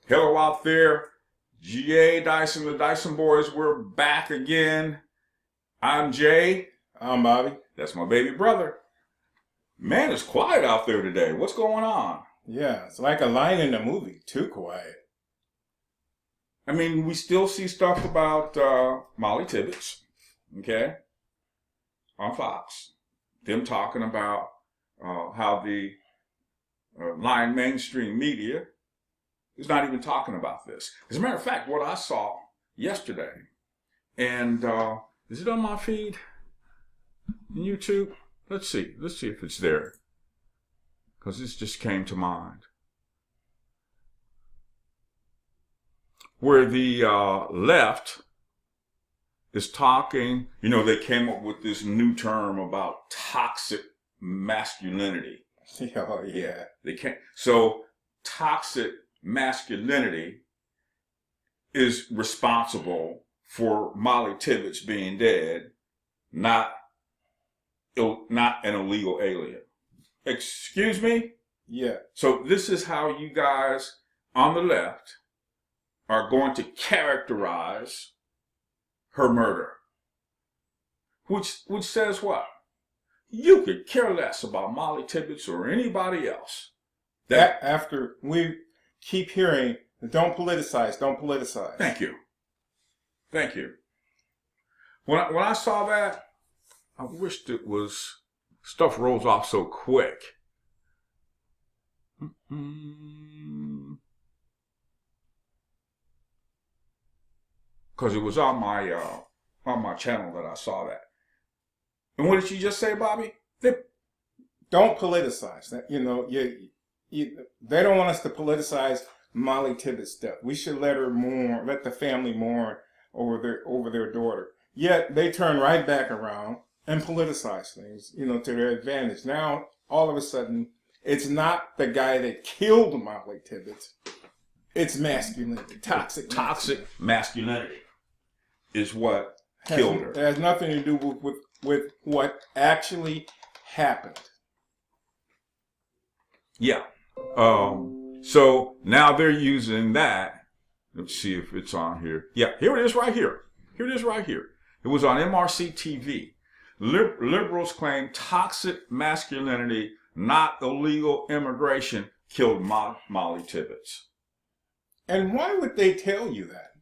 Hello out there. GA Dyson, the Dyson boys, we're back again. I'm Jay. I'm Bobby. That's my baby brother. Man, it's quiet out there today. What's going on? Yeah, it's like a line in the movie. Too quiet. I mean, we still see stuff about Mollie Tibbetts, okay, on Fox. Them talking about how the line mainstream media is not even talking about this. As a matter of fact, what I saw yesterday, and is it on my feed in YouTube? Let's see if it's there, because this just came to mind. Where the left is talking, they came up with this new term about toxic masculinity. Oh, yeah. So toxic masculinity is responsible for Mollie Tibbetts being dead, not an illegal alien. Excuse me? Yeah. So this is how you guys on the left are going to characterize her murder. Which says what? You could care less about Mollie Tibbetts or anybody else. After we keep hearing, don't politicize. Thank you. When I saw that, I wished it was, stuff rolls off so quick. Because it was on my channel that I saw that. And what did you just say, Bobby? Don't politicize. They don't want us to politicize Mollie Tibbetts' death. We should let the family mourn over their daughter. Yet they turn right back around and politicize things, to their advantage. Now, all of a sudden, it's not the guy that killed Mollie Tibbetts. It's masculinity. Toxic masculinity is what killed her. It has nothing to do with what actually happened. Yeah. So now they're using that. Let's see if it's on here. Yeah, here it is right here. It was on MRC TV. Liberals claim toxic masculinity, not illegal immigration, killed Mollie Tibbetts. And why would they tell you that?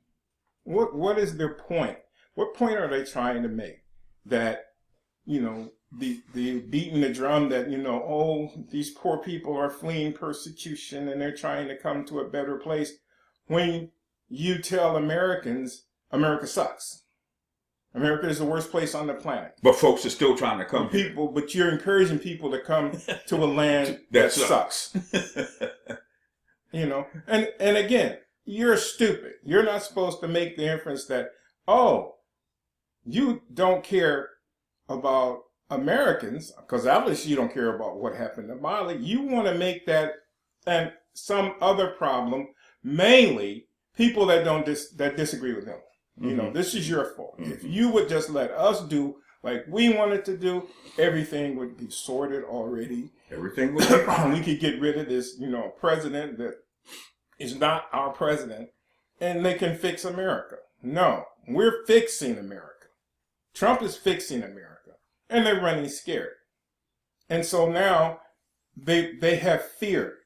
What is their point? What point are they trying to make? That, the beating the drum that, these poor people are fleeing persecution and they're trying to come to a better place, when you tell Americans America sucks. America is the worst place on the planet. But folks are still trying to come here. But you're encouraging people to come to a land that sucks. And again, you're stupid. You're not supposed to make the inference that, you don't care about Americans, because obviously you don't care about what happened to Mollie. You want to make that and some other problem, mainly people that that disagree with him. This is your fault. Mm-hmm. If you would just let us do like we wanted to do, everything would be sorted already. Everything would be fine. We could get rid of this, president that is not our president, and they can fix America. No, we're fixing America. Trump is fixing America, and they're running scared. And so now they have fear.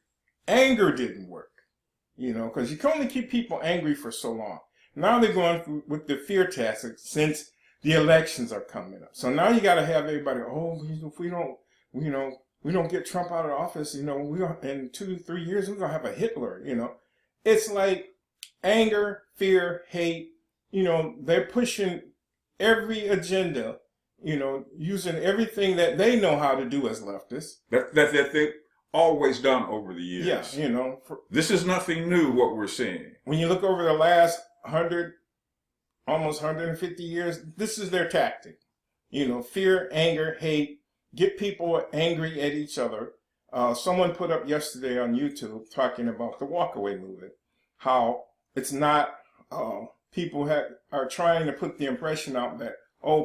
Anger didn't work, because you can only keep people angry for so long. Now they're going with the fear tactics since the elections are coming up. So now you got to have everybody, if we don't get Trump out of office, in 2-3 years, we're going to have a Hitler, It's like anger, fear, hate, they're pushing every agenda, using everything that they know how to do as leftists. That they've always done over the years. Yeah, this is nothing new, what we're seeing. When you look over the last 100, almost 150 years, this is their tactic. Fear, anger, hate, get people angry at each other. Someone put up yesterday on YouTube talking about the walkaway movement, how it's not, people are trying to put the impression out that,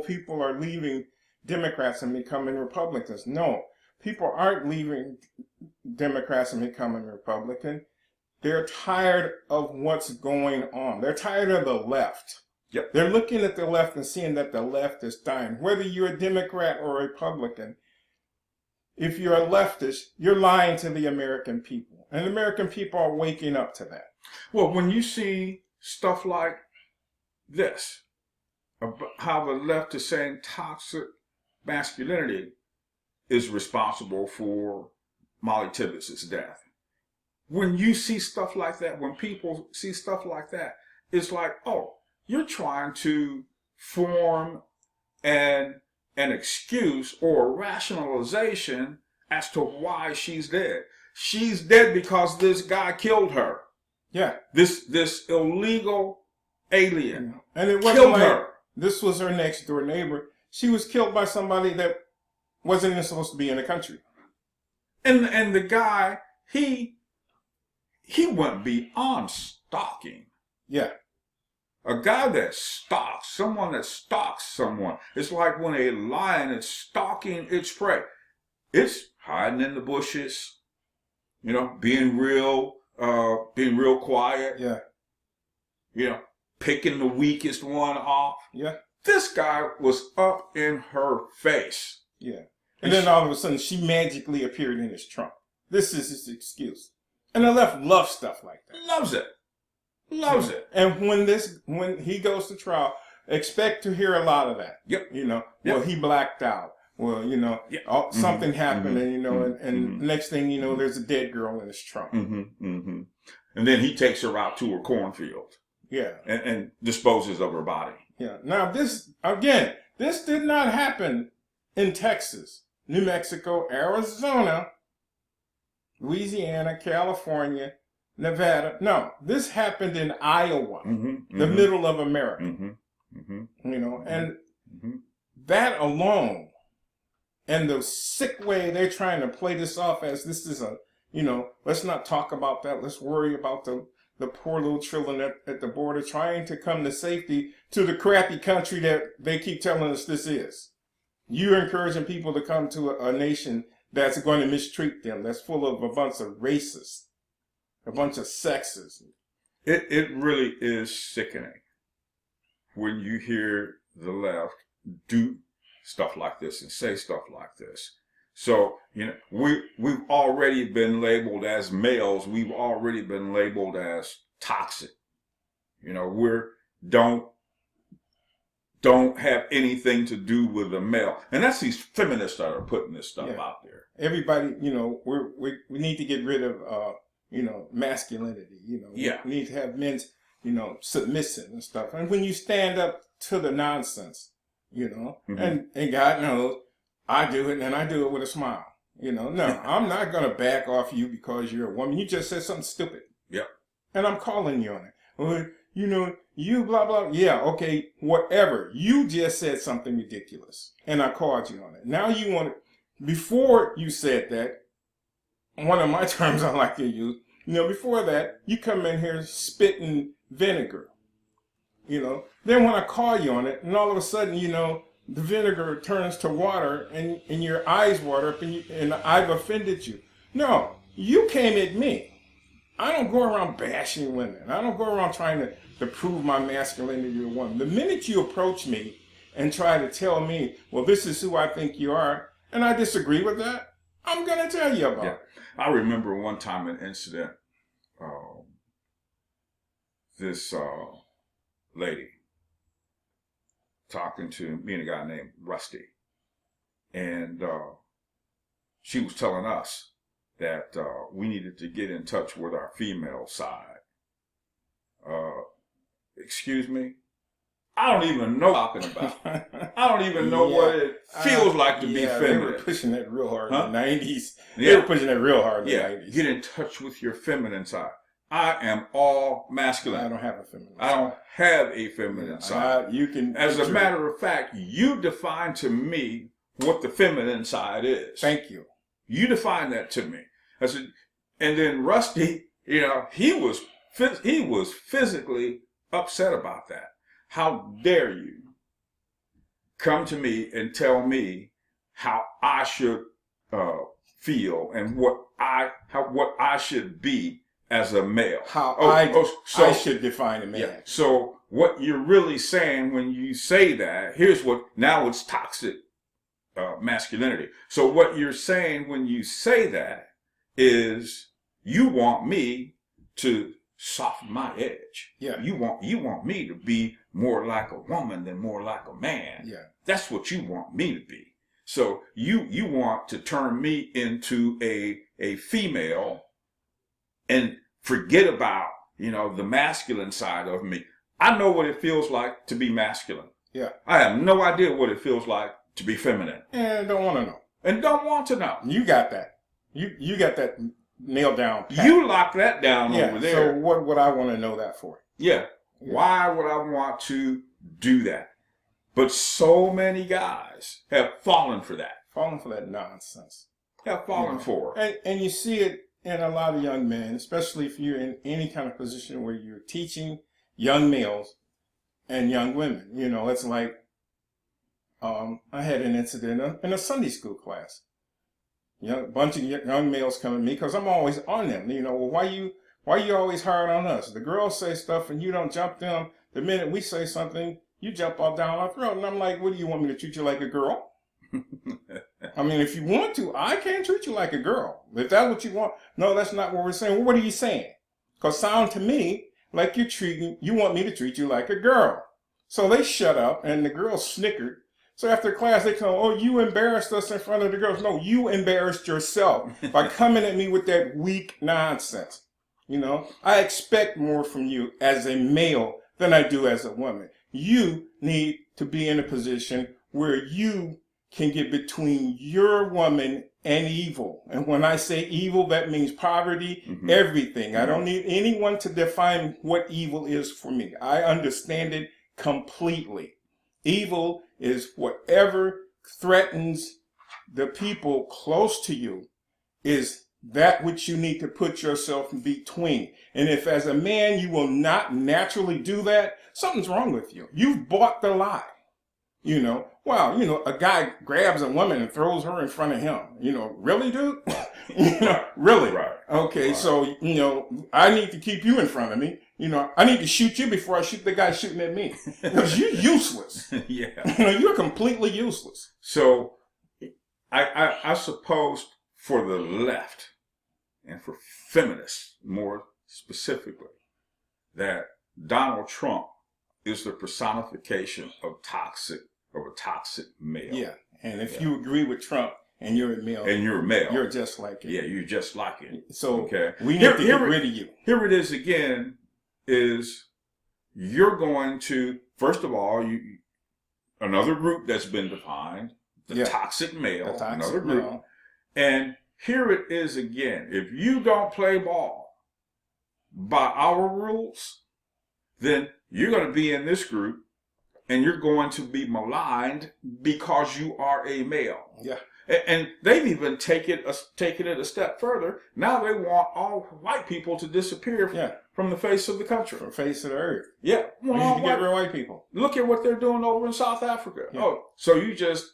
people are leaving Democrats and becoming Republicans. No, people aren't leaving Democrats and becoming Republican. they're tired of what's going on. They're tired of the left. Yep. They're looking at the left and seeing that the left is dying. Whether you're a Democrat or a Republican, if you're a leftist, you're lying to the American people. And the American people are waking up to that. Well, when you see stuff like this, about how the left is saying toxic masculinity is responsible for Mollie Tibbetts' death. When you see stuff like that, when people see stuff like that, it's like, oh, you're trying to form an excuse or a rationalization as to why she's dead. She's dead because this guy killed her. Yeah. This illegal alien and it wasn't killed like her. This was her next door neighbor. She was killed by somebody that wasn't even supposed to be in the country. And the guy, he went beyond stalking. Yeah. A guy that stalks, someone that stalks someone. It's like when a lion is stalking its prey. It's hiding in the bushes, you know, being real quiet. Yeah. You know, picking the weakest one off. Yeah. This guy was up in her face. Yeah. And then all of a sudden, she magically appeared in his trunk. This is his excuse. And the left loves stuff like that. Loves it. Loves it. And when he goes to trial, expect to hear a lot of that. Yep. You know, Yep. well, he blacked out. Well, you know, Yep. Something happened, and you know, and Mm-hmm. next thing you know, there's a dead girl in his trunk. And then he takes her out to her cornfield. Yeah. And disposes of her body. Yeah. Now this did not happen in Texas, New Mexico, Arizona, Louisiana, California, Nevada. No, this happened in Iowa, the middle of America. You know, and that alone, and the sick way they're trying to play this off as this is a, you know, let's not talk about that. Let's worry about the poor little children at the border trying to come to safety to the crappy country that they keep telling us this is. You're encouraging people to come to a nation that's going to mistreat them, that's full of a bunch of racists, a bunch of sexists. It really is sickening when you hear the left do stuff like this and say stuff like this. So, you know, we've already been labeled as males. We've already been labeled as toxic. You know, don't have anything to do with a male. And that's these feminists that are putting this stuff out there. Everybody, you know, we need to get rid of, you know, masculinity. You know, we need to have men's, you know, submissive and stuff. And when you stand up to the nonsense, you know, and God knows, I do it, and I do it with a smile. You know, no, I'm not going to back off you because you're a woman. You just said something stupid. Yep. And I'm calling you on it. Well, you know, you blah, blah. Yeah, okay, whatever. You just said something ridiculous, and I called you on it. Now you want to, before you said that, one of my terms I like to use, you know, before that, you come in here spitting vinegar. You know, then when I call you on it, and all of a sudden, you know, the vinegar turns to water and your eyes water up and I've offended you. No, you came at me. I don't go around bashing women. I don't go around trying to prove my masculinity to a woman. The minute you approach me and try to tell me, well, this is who I think you are, and I disagree with that, I'm going to tell you about it. I remember one time an incident, this lady talking to me and a guy named Rusty. And she was telling us that we needed to get in touch with our female side. Excuse me? I don't even know what I'm talking about. I don't even know what it feels like to be feminine. They were pushing that real hard in the 90s. They were pushing that real hard in the 90s. Get in touch with your feminine side. I am all masculine. I don't have a feminine side. I don't have a feminine side. You can. As a matter of fact, you define to me what the feminine side is. Thank you. You define that to me. I said, and then Rusty, you know, he was physically upset about that. How dare you come to me and tell me how I should feel and what I should be as a male. How So I should define a man. yeah. So what you're really saying when you say that, now it's toxic masculinity. So what you're saying when you say that is you want me to soften my edge. Yeah. You want me to be more like a woman than more like a man. Yeah. That's what you want me to be. So you want to turn me into a female and forget about, the masculine side of me. I know what it feels like to be masculine. Yeah. I have no idea what it feels like to be feminine. And don't want to know. And don't want to know. You got that. You got that nailed down. Pat. You lock that down over there. So what would I want to know that for? Yeah. Why would I want to do that? But so many guys have fallen for that. Fallen for that nonsense. Have fallen for it. And you see it in a lot of young men, especially if you're in any kind of position where you're teaching young males and young women. It's like I had an incident in a Sunday school class. A bunch of young males come to me because I'm always on them. Well, why you always hard on us? The girls say stuff and you don't jump them. The minute we say something, you jump all down our throat. And I'm like, what do you want me to treat you like a girl? I mean, if you want to, I can treat you like a girl. If that's what you want. No, that's not what we're saying. Well, what are you saying? Because sound to me like you want me to treat you like a girl. So they shut up and the girls snickered. So after class, they come, oh, you embarrassed us in front of the girls. No, you embarrassed yourself by coming at me with that weak nonsense. I expect more from you as a male than I do as a woman. You need to be in a position where you can get between your woman and evil. And when I say evil, that means poverty, everything. I don't need anyone to define what evil is for me. I understand it completely. Evil is whatever threatens the people close to you is that which you need to put yourself in between. And if as a man you will not naturally do that, something's wrong with you. You've bought the lie. A guy grabs a woman and throws her in front of him. Really, dude? Really? Right. Okay, right. So, I need to keep you in front of me. I need to shoot you before I shoot the guy shooting at me. Because you're useless. Yeah. You're completely useless. So, I suppose for the left and for feminists more specifically, that Donald Trump is the personification of a toxic male. Yeah. And if you agree with Trump and you're a male. You're just like it. Yeah, you're just like it. So okay. We need to get rid of you. Here it is again, is you're going to, first of all, another group that's been defined, the toxic male, another group. Male. And here it is again. If you don't play ball by our rules, then you're going to be in this group and you're going to be maligned because you are a male. Yeah. And they've even taken it a step further. Now they want all white people to disappear from the face of the country. From the face of the earth. Yeah. We need to get rid of white people. Look at what they're doing over in South Africa. Yeah. Oh, so you just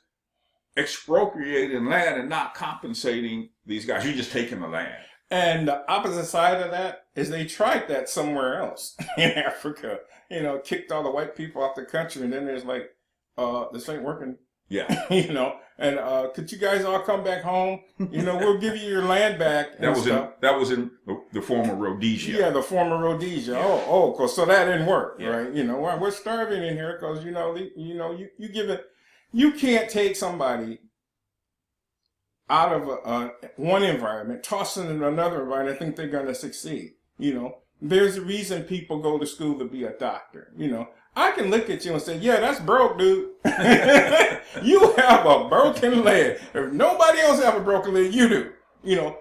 expropriating land and not compensating these guys. You're just taking the land. And the opposite side of that is they tried that somewhere else in Africa. Kicked all the white people out the country, and then there's like, this ain't working. Yeah. And could you guys all come back home? We'll give you your land back. That was in the former Rhodesia. Yeah, the former Rhodesia. Yeah. So that didn't work, right? We're starving in here because you can't take somebody out of one environment, toss them in another environment, and think they're going to succeed. There's a reason people go to school to be a doctor. I can look at you and say, yeah, that's broke, dude. You have a broken leg. If nobody else have a broken leg, you do.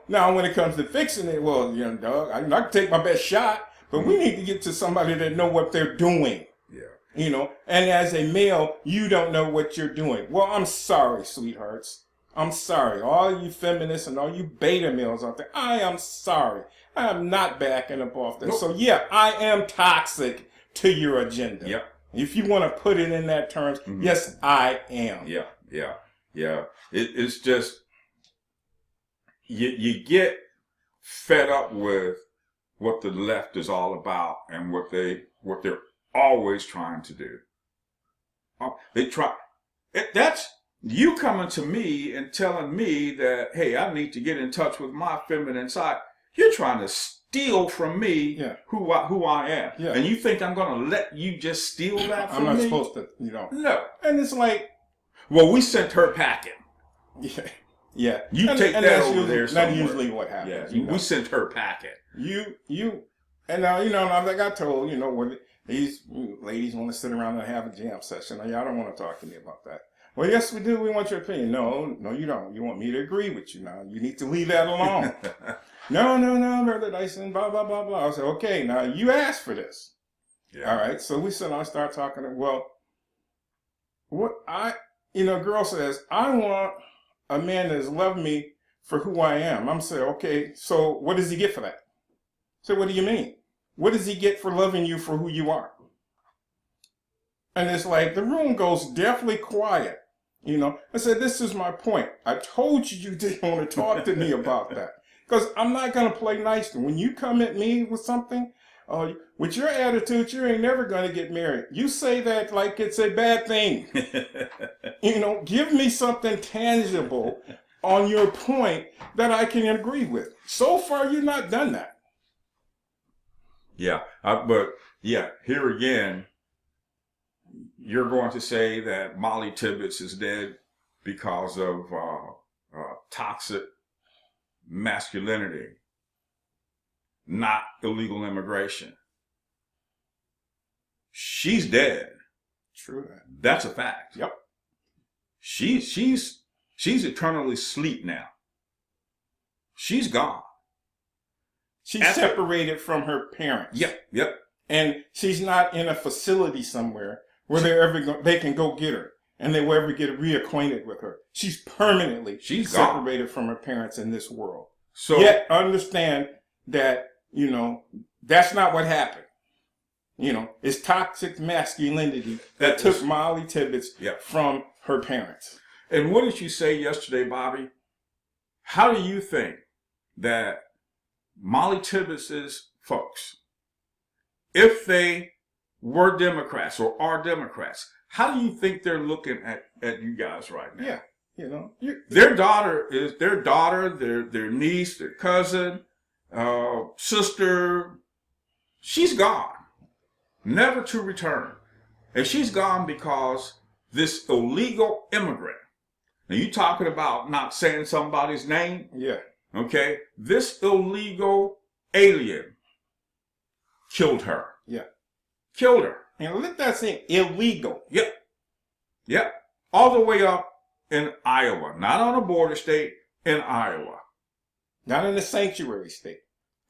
Now when it comes to fixing it, well, dog, I can take my best shot, but we need to get to somebody that know what they're doing. Yeah. And as a male, you don't know what you're doing. Well, I'm sorry, sweethearts. I'm sorry. All you feminists and all you beta males out there, I am sorry. I am not backing up off this. Nope. So yeah, I am toxic to your agenda. Yep. If you want to put it in that terms, yes, I am. Yeah. It's just you get fed up with what the left is all about and what they're always trying to do. They try. That's you coming to me and telling me that, hey, I need to get in touch with my feminine side. You're trying to steal from me who I am. Yeah. And you think I'm going to let you just steal that from me? I'm not supposed to, No. And it's like, well, we sent her packing. Yeah. Yeah. You take that over there somewhere. Not usually what happens. Yeah. We sent her packing. And now, like I told, when these ladies want to sit around and have a jam session. Y'all don't want to talk to me about that. Well, yes, we do. We want your opinion. No, you don't. You want me to agree with you now. You need to leave that alone. No, Brother Dyson, blah, blah, blah, blah. I said, okay, now you asked for this. Yeah. All right. So we sit down and start talking. Well, girl says, I want a man that's loved me for who I am. I'm saying, okay, so what does he get for that? So what do you mean? What does he get for loving you for who you are? And it's like the room goes deathly quiet. I said, this is my point. I told you didn't want to talk to me about that. Because I'm not going to play nice. When you come at me with something, with your attitude, you ain't never going to get married. You say that like it's a bad thing. Give me something tangible on your point that I can agree with. So far, you've not done that. Yeah, here again, you're going to say that Mollie Tibbetts is dead because of toxic masculinity, not illegal immigration. She's dead. True. That's a fact. Yep. She's eternally asleep now. She's gone. She's separated from her parents. Yep. And she's not in a facility somewhere where they can go get her and they will ever get reacquainted with her. She's permanently separated from her parents in this world. So yet understand that, that's not what happened. It's toxic masculinity that took Mollie Tibbetts from her parents. And what did you say yesterday, Bobby? How do you think that Mollie Tibbetts' folks, if they were Democrats or are Democrats, how do you think they're looking at you guys right now? Yeah, their daughter, their niece, their cousin, sister, she's gone, never to return. And she's gone because this illegal immigrant, now you talking about not saying somebody's name? Yeah. Okay, this illegal alien killed her. Yeah. Killed her. And let that sink. Illegal. Yep. All the way up in Iowa. Not on a border state, in Iowa. Not in a sanctuary state.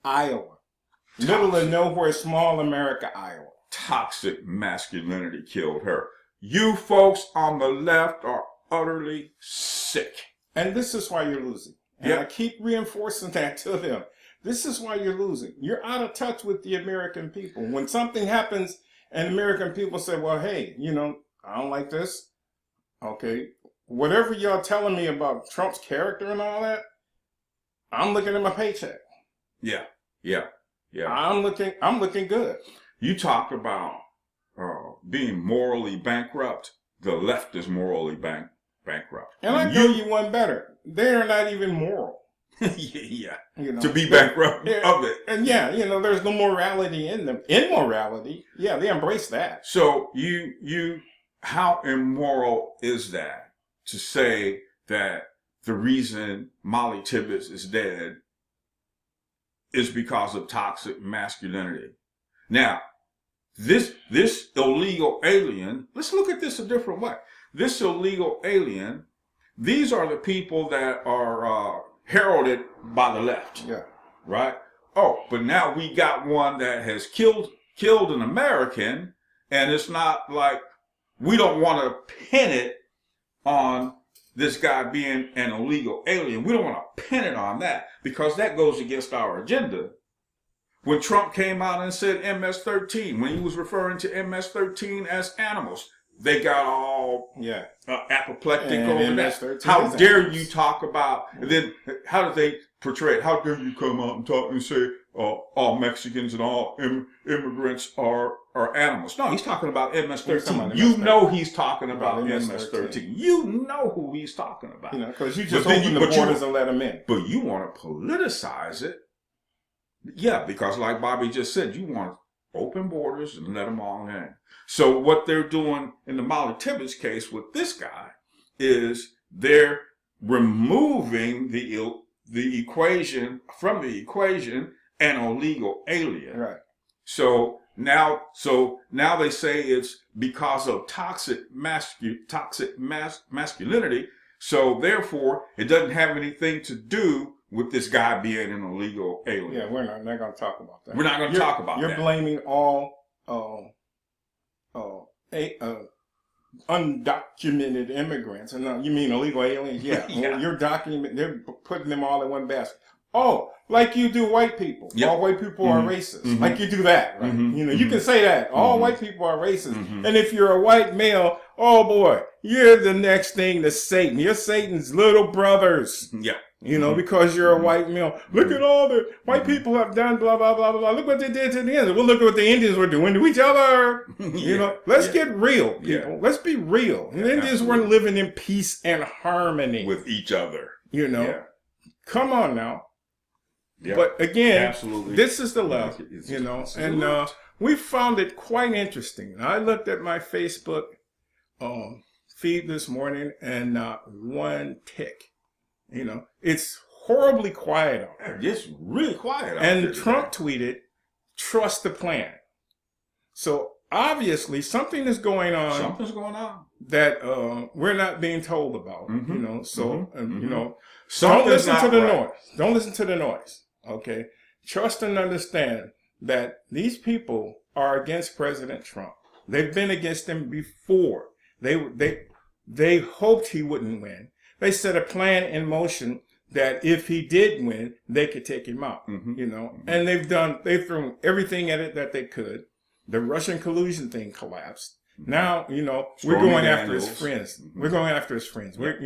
Iowa. Middle of nowhere, small America, Iowa. Toxic masculinity killed her. You folks on the left are utterly sick. And this is why you're losing. And I keep reinforcing that to them. This is why you're losing. You're out of touch with the American people. When something happens and American people say, well, hey, I don't like this. Okay. Whatever y'all telling me about Trump's character and all that, I'm looking at my paycheck. Yeah. I'm looking good. You talk about being morally bankrupt. The left is morally bankrupt. And I tell you one better. They are not even moral. Yeah. To be bankrupt of it. And there's no morality in them. Immorality, they embrace that. So how immoral is that to say that the reason Mollie Tibbetts is dead is because of toxic masculinity? Now, this illegal alien, let's look at this a different way. This illegal alien, these are the people that are heralded by the left. Yeah. Right? Oh, but now we got one that has killed an American, and it's not like we don't want to pin it on this guy being an illegal alien. We don't want to pin it on that because that goes against our agenda. When Trump came out and said MS-13, when he was referring to MS-13 as animals, they got all apoplectic over that. How dare you talk about, and then how do they portray it? How dare you come out and talk and say all Mexicans and all immigrants are animals. No, he's talking about MS-13. You know he's talking about MS-13. You know who he's talking about. Because you just open the borders and let them in. But you want to politicize it. Yeah, because like Bobby just said, you want open borders and let them all in. So what they're doing in the Mollie Tibbetts case with this guy is they're removing the equation from the equation an illegal alien. Right. So now they say it's because of toxic masculinity. So therefore, it doesn't have anything to do with this guy being an illegal alien. Yeah, we're not going to talk about that. We're not going to talk about that. You're blaming all undocumented immigrants. And you mean illegal aliens? Yeah. Yeah. Well, they're putting them all in one basket. Oh, like you do white people. Yep. All white people are racist. Mm-hmm. Like you do that, right? Mm-hmm. You can say that. All white people are racist. Mm-hmm. And if you're a white male, oh boy, you're the next thing to Satan. You're Satan's little brothers. Yeah. Because you're a white male. Look at all the white people have done, blah, blah, blah, blah. Look what they did to the Indians. Well, look at what the Indians were doing to each other. Let's get real, people. Yeah. Let's be real. The Indians weren't living in peace and harmony. With each other. Come on now. Yeah. But again, this is the left, and we found it quite interesting. I looked at my Facebook feed this morning and not one tick. It's horribly quiet out there. It's really quiet out there. And Trump tweeted, "Trust the plan." So obviously something is going on. Something's going on that we're not being told about. So don't listen to the noise. Don't listen to the noise. Okay, trust and understand that these people are against President Trump. They've been against him before. They hoped he wouldn't win. They set a plan in motion that if he did win, they could take him out. And they've thrown everything at it that they could. The Russian collusion thing collapsed. Now, we're going after his friends. We're going after his friends. We're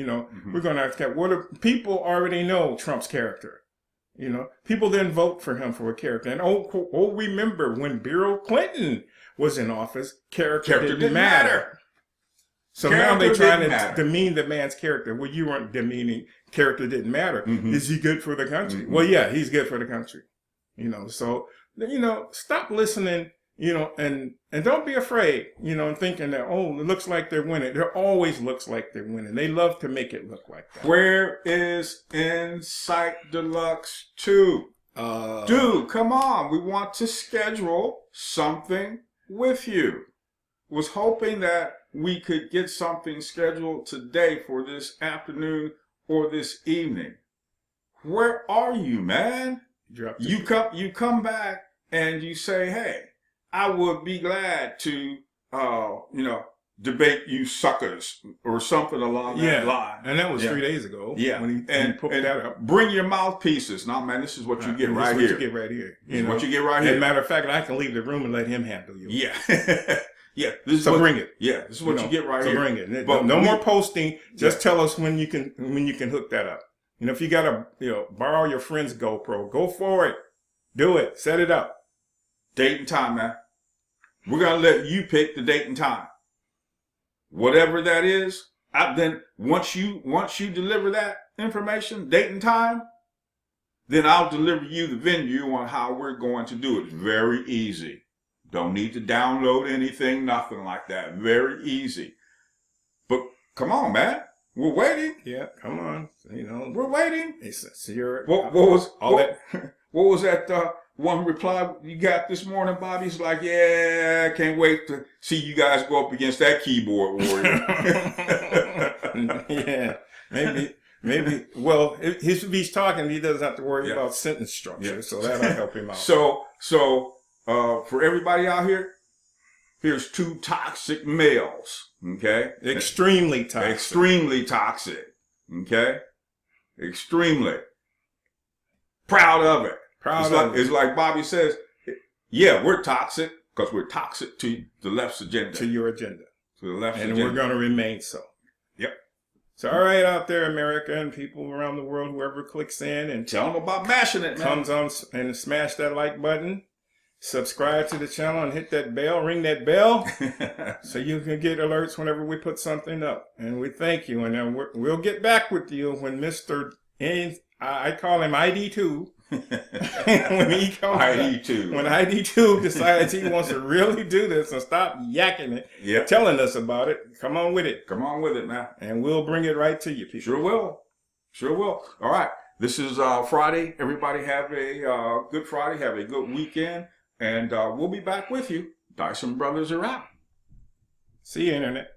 going after people already know Trump's character. People didn't vote for him for a character. And remember when Bill Clinton was in office, character didn't matter. So now they're trying to demean the man's character. Well, you weren't demeaning character didn't matter. Is he good for the country? Well, yeah, he's good for the country. So stop listening, and don't be afraid, and thinking that, it looks like they're winning. It always looks like they're winning. They love to make it look like that. Where is Insight Deluxe 2? Dude, come on. We want to schedule something with you. Was hoping that we could get something scheduled today for this afternoon or this evening. Where are you, man? You come back and you say, hey, I would be glad to, debate you suckers or something along that line. And that was 3 days ago. Yeah. When he put that up. Bring your mouthpieces. No, man, this is what you get right here. This is what you get right here. What you get right here. As a matter of fact, I can leave the room and let him handle you. Yeah. Yeah. Bring it. Yeah. This is what you get right here. So bring it. But no more posting. Just tell us when you can hook that up. If you gotta, borrow your friend's GoPro, go for it. Do it. Set it up. Date and time, man. We're gonna let you pick the date and time. Whatever that is, then once you deliver that information, date and time, then I'll deliver you the venue on how we're going to do it. Very easy. Don't need to download anything, nothing like that. Very easy. But come on, man. We're waiting. Yeah, come on. We're waiting. What was that one reply you got this morning, Bobby's like, yeah, I can't wait to see you guys go up against that keyboard warrior. Yeah, maybe. Well, if he's talking, he doesn't have to worry about sentence structure, so that'll help him out. So for everybody out here, here's 2 toxic males. Okay, extremely toxic. Extremely toxic. Okay, extremely proud of it. It's like Bobby says, yeah, we're toxic because we're toxic to the left's agenda. To your agenda. To the left's agenda. And we're going to remain so. Yep. So, all right, out there, America and people around the world, whoever clicks in and Tell them about mashing it, man. comes on and smash that like button, subscribe to the channel and hit that bell, ring that bell, so you can get alerts whenever we put something up. And we thank you. And then we'll get back with you when Mr. I call him ID2. when he comes ID2. When ID2 decides he wants to really do this and stop yakking it, Yep. telling us about it, come on with it. Come on with it, man. And we'll bring it right to you, people. Sure will. Sure will. All right. This is Friday. Everybody have a good Friday. Have a good weekend. And we'll be back with you. Dyson Brothers are out. See you, Internet.